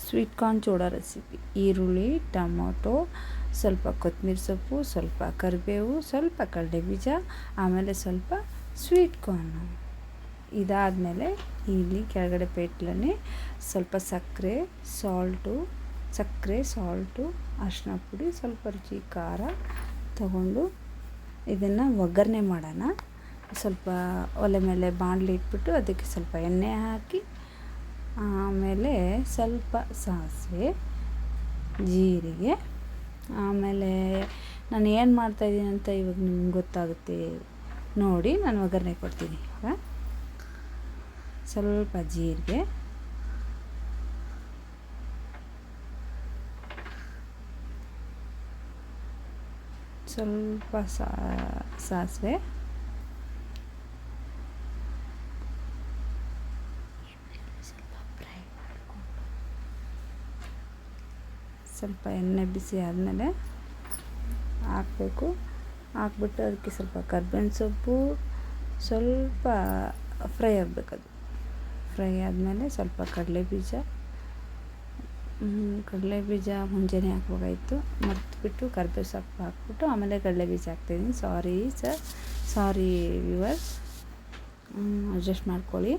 Sweet corn chuda recipe. ಈರುಳ್ಳಿ, tomato, ಸ್ವಲ್ಪ ಕೊತ್ತಂಬರಿ ಸೊಪ್ಪು, ಸ್ವಲ್ಪ ಕರಿಬೇವು, ಸ್ವಲ್ಪ ಕಡಲೆಬೀಜ, ಆಮೇಲೆ ಸ್ವಲ್ಪ ಸ್ವೀಟ್ ಕಾರ್ನು. ಇದಾದಮೇಲೆ ಇಲ್ಲಿ ಕೆಳಗಡೆ ಪೇಟ್ಲಲ್ಲಿ ಸ್ವಲ್ಪ ಸಕ್ಕರೆ, ಸಾಲ್ಟು, ಅರಿಶಿನ ಪುಡಿ, ಸ್ವಲ್ಪ ರುಚಿ ಖಾರ ತಗೊಂಡು ಇದನ್ನು ಒಗ್ಗರಣೆ ಮಾಡೋಣ. ಸ್ವಲ್ಪ ಒಲೆ ಮೇಲೆ ಬಾಣಲಿ ಇಟ್ಬಿಟ್ಟು ಅದಕ್ಕೆ ಸ್ವಲ್ಪ ಎಣ್ಣೆ ಹಾಕಿ, ಆಮೇಲೆ ಸ್ವಲ್ಪ ಸಾಸಿವೆ, ಜೀರಿಗೆ, ಆಮೇಲೆ ನಾನು ಏನು ಮಾಡ್ತಾಯಿದ್ದೀನಿ ಅಂತ ಇವಾಗ ನಿಮ್ಗೆ ಗೊತ್ತಾಗುತ್ತೆ ನೋಡಿ. ನಾನು ಒಗ್ಗರಣೆ ಕೊಡ್ತೀನಿ. ಇವಾಗ ಸ್ವಲ್ಪ ಜೀರಿಗೆ, ಸ್ವಲ್ಪ ಸಾಸಿವೆ, ಸ್ವಲ್ಪ ಎಣ್ಣೆ ಬಿಸಿ ಆದಮೇಲೆ ಹಾಕಬೇಕು. ಹಾಕ್ಬಿಟ್ಟು ಅದಕ್ಕೆ ಸ್ವಲ್ಪ ಕರ್ಬೇವಿನ ಸೊಪ್ಪು, ಸ್ವಲ್ಪ ಫ್ರೈ ಆಗಬೇಕದು. ಫ್ರೈ ಆದಮೇಲೆ ಸ್ವಲ್ಪ ಕಡಲೆಬೀಜ ಮುಂಚೆನೇ ಹಾಕ್ಬೇಕಾಯಿತು, ಮರೆತುಬಿಟ್ಟು ಕರ್ಬೇವು ಸೊಪ್ಪು ಹಾಕ್ಬಿಟ್ಟು ಆಮೇಲೆ ಕಡಲೆಬೀಜ ಹಾಕ್ತಾಯಿದ್ದೀನಿ. ಸಾರಿ ವ್ಯೂವರ್ಸ್, ಅಡ್ಜಸ್ಟ್ ಮಾಡ್ಕೊಳ್ಳಿ.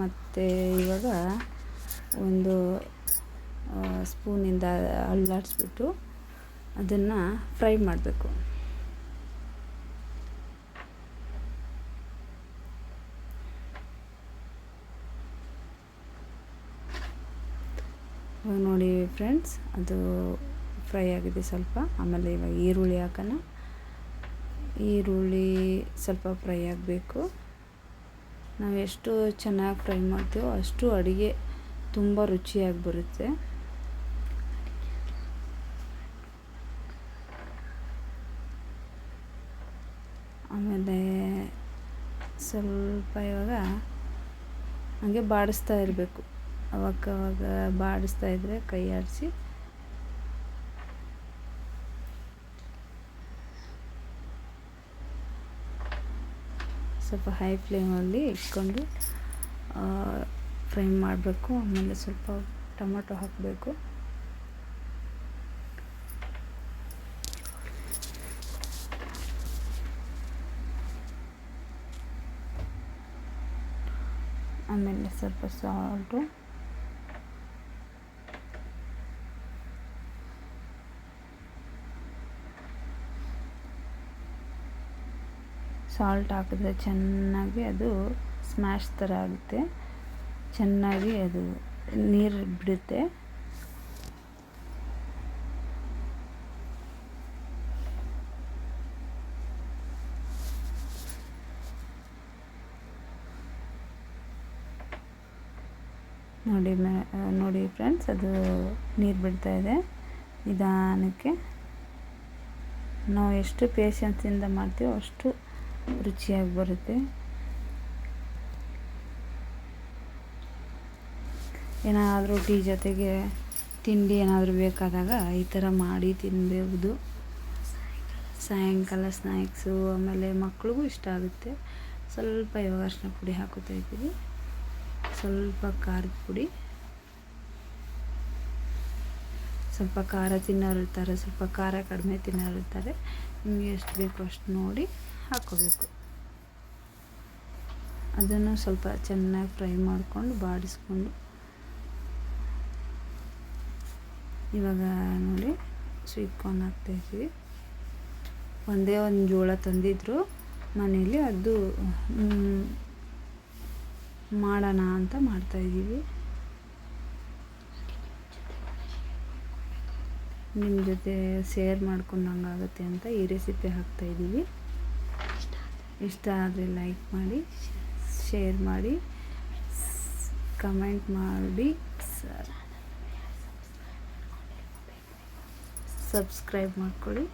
ಮತ್ತು ಇವಾಗ ಒಂದು ಸ್ಪೂನಿಂದ ಅಲ್ಲಾಡಿಸ್ಬಿಟ್ಟು ಅದನ್ನು ಫ್ರೈ ಮಾಡಬೇಕು. ಇವಾಗ ನೋಡಿ ಫ್ರೆಂಡ್ಸ್, ಅದು ಫ್ರೈ ಆಗಿದೆ ಸ್ವಲ್ಪ. ಆಮೇಲೆ ಇವಾಗ ಈರುಳ್ಳಿ ಹಾಕೋಣ. ಈರುಳ್ಳಿ ಸ್ವಲ್ಪ ಫ್ರೈ ಆಗಬೇಕು. ನಾವು ಎಷ್ಟು ಚೆನ್ನಾಗಿ ಫ್ರೈ ಮಾಡ್ತೀವೋ ಅಷ್ಟು ಅಡುಗೆ ತುಂಬ ರುಚಿಯಾಗಿ ಬರುತ್ತೆ. ಆಮೇಲೆ ಸ್ವಲ್ಪ ಇವಾಗ ಹಾಗೆ ಬಾಡಿಸ್ತಾ ಇರಬೇಕು. ಅವಾಗ ಬಾಡಿಸ್ತಾ ಇದ್ದರೆ ಕೈ ಆಡಿಸಿ ಸ್ವಲ್ಪ ಹೈ ಫ್ಲೇಮಲ್ಲಿ ಇಟ್ಕೊಂಡು ಫ್ರೈ ಮಾಡಬೇಕು. ಆಮೇಲೆ ಸ್ವಲ್ಪ ಟೊಮೊಟೊ ಹಾಕಬೇಕು. ಆಮೇಲೆ ಸ್ವಲ್ಪ ಸಾಲ್ಟ್ ಹಾಕಿದ್ರೆ ಚೆನ್ನಾಗಿ ಅದು ಸ್ಮ್ಯಾಶ್ ಥರ ಆಗುತ್ತೆ. ಚೆನ್ನಾಗಿ ಅದು ನೀರು ಬಿಡುತ್ತೆ. ನೋಡಿ ಫ್ರೆಂಡ್ಸ್, ಅದು ನೀರು ಬಿಡ್ತಾ ಇದೆ. ನಿಧಾನಕ್ಕೆ ನಾವು ಎಷ್ಟು ಪೇಷನ್ಸಿಂದ ಮಾಡ್ತೀವೋ ಅಷ್ಟು ರುಚಿಯಾಗಿ ಬರುತ್ತೆ. ಏನಾದರೂ ಟೀ ಜೊತೆಗೆ ತಿಂಡಿ ಏನಾದರೂ ಬೇಕಾದಾಗ ಈ ಥರ ಮಾಡಿ ತಿನ್ನಬಹುದು. ಸಾಯಂಕಾಲ ಸ್ನ್ಯಾಕ್ಸು, ಆಮೇಲೆ ಮಕ್ಳಿಗೂ ಇಷ್ಟ ಆಗುತ್ತೆ. ಸ್ವಲ್ಪ ಇವಾಗ ಅರಿಶಿನ ಪುಡಿ ಹಾಕೋತಾ ಇದ್ದೀವಿ, ಸ್ವಲ್ಪ ಖಾರದ ಪುಡಿ. ಸ್ವಲ್ಪ ಖಾರ ತಿನ್ನೋರು ಇರ್ತಾರೆ, ಸ್ವಲ್ಪ ಖಾರ ಕಡಿಮೆ ತಿನ್ನೋರು ಇರ್ತಾರೆ. ನಿಮಗೆ ಎಷ್ಟು ಬೇಕು ಅಷ್ಟು ನೋಡಿ ಹಾಕ್ಕೋಬೇಕು. ಅದನ್ನು ಸ್ವಲ್ಪ ಚೆನ್ನಾಗಿ ಫ್ರೈ ಮಾಡಿಕೊಂಡು ಬಾಡಿಸ್ಕೊಂಡು, ಇವಾಗ ನೋಡಿ ಸ್ವೀಟ್ ಕಾರ್ನ್ ಹಾಕ್ತಾಯಿದ್ದೀವಿ. ಒಂದೇ ಒಂದು ಜೋಳ ತಂದಿದ್ರು ಮನೇಲಿ, ಅದು ಮಾಡೋಣ ಅಂತ ಮಾಡ್ತಾಯಿದ್ದೀವಿ. ನಿಮ್ಮ ಜೊತೆ ಶೇರ್ ಮಾಡ್ಕೊಂಡಂಗಾಗುತ್ತೆ ಅಂತ ಈ ರೆಸಿಪಿ ಹಾಕ್ತಾಯಿದ್ದೀವಿ. ಇಷ್ಟ ಆದರೆ ಲೈಕ್ ಮಾಡಿ, ಶೇರ್ ಮಾಡಿ, ಕಮೆಂಟ್ ಮಾಡಿ, ಸಬ್ಸ್ಕ್ರೈಬ್ ಮಾಡ್ಕೊಳ್ಳಿ.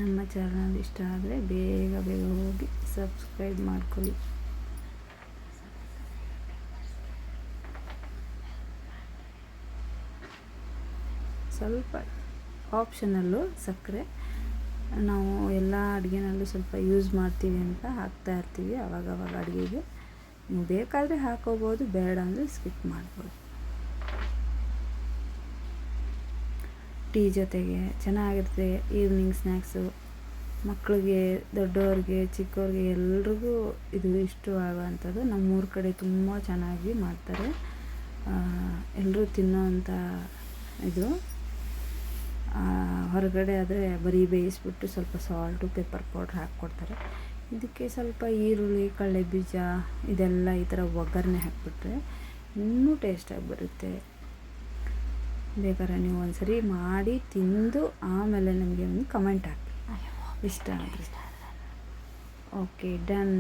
ನಮ್ಮ ಚಾನಲ್ ಇಷ್ಟ ಆದರೆ ಬೇಗ ಹೋಗಿ ಸಬ್ಸ್ಕ್ರೈಬ್ ಮಾಡ್ಕೊಳ್ಳಿ. ಸ್ವಲ್ಪ ಆಪ್ಷನಲ್ಲು ಸಕ್ಕರೆ, ನಾವು ಎಲ್ಲ ಅಡುಗೆನಲ್ಲೂ ಸ್ವಲ್ಪ ಯೂಸ್ ಮಾಡ್ತೀವಿ ಅಂತ ಹಾಕ್ತಾ ಇರ್ತೀವಿ ಅವಾಗವಾಗ ಅಡುಗೆಗೆ. ನೀವು ಬೇಕಾದರೆ ಹಾಕೋಬೋದು, ಬೇಡ ಅಂದರೆ ಸ್ಕಿಪ್ ಮಾಡ್ಬೋದು. ಟೀ ಜೊತೆಗೆ ಚೆನ್ನಾಗಿರುತ್ತೆ. ಈವ್ನಿಂಗ್ ಸ್ನ್ಯಾಕ್ಸು ಮಕ್ಕಳಿಗೆ, ದೊಡ್ಡವ್ರಿಗೆ, ಚಿಕ್ಕವ್ರಿಗೆ ಎಲ್ರಿಗೂ ಇದು ಇಷ್ಟವಾಗುವಂಥದ್ದು. ನಮ್ಮೂರ ಕಡೆ ತುಂಬ ಚೆನ್ನಾಗಿ ಮಾಡ್ತಾರೆ. ಎಲ್ಲರೂ ತಿನ್ನೋವಂಥ ಇದು. ಹೊರಗಡೆ ಆದರೆ ಬರೀ ಬೇಯಿಸ್ಬಿಟ್ಟು ಸ್ವಲ್ಪ ಸಾಲ್ಟು, ಪೆಪ್ಪರ್ ಪೌಡ್ರ್ ಹಾಕ್ಕೊಡ್ತಾರೆ. ಇದಕ್ಕೆ ಸ್ವಲ್ಪ ಈರುಳ್ಳಿ, ಕಡಲೆ ಬೀಜ ಇದೆಲ್ಲ ಈ ಥರ ಒಗ್ಗರಣೆ ಹಾಕಿಬಿಟ್ರೆ ಇನ್ನೂ ಟೇಸ್ಟಾಗಿ ಬರುತ್ತೆ. ಬೇಕಾದ್ರೆ ನೀವು ಒಂದ್ಸರಿ ಮಾಡಿ ತಿಂದು ಆಮೇಲೆ ನಮಗೆ ಒಂದು ಕಮೆಂಟ್ ಹಾಕಿ ಇಷ್ಟ ಆದರೆ. Okay, done.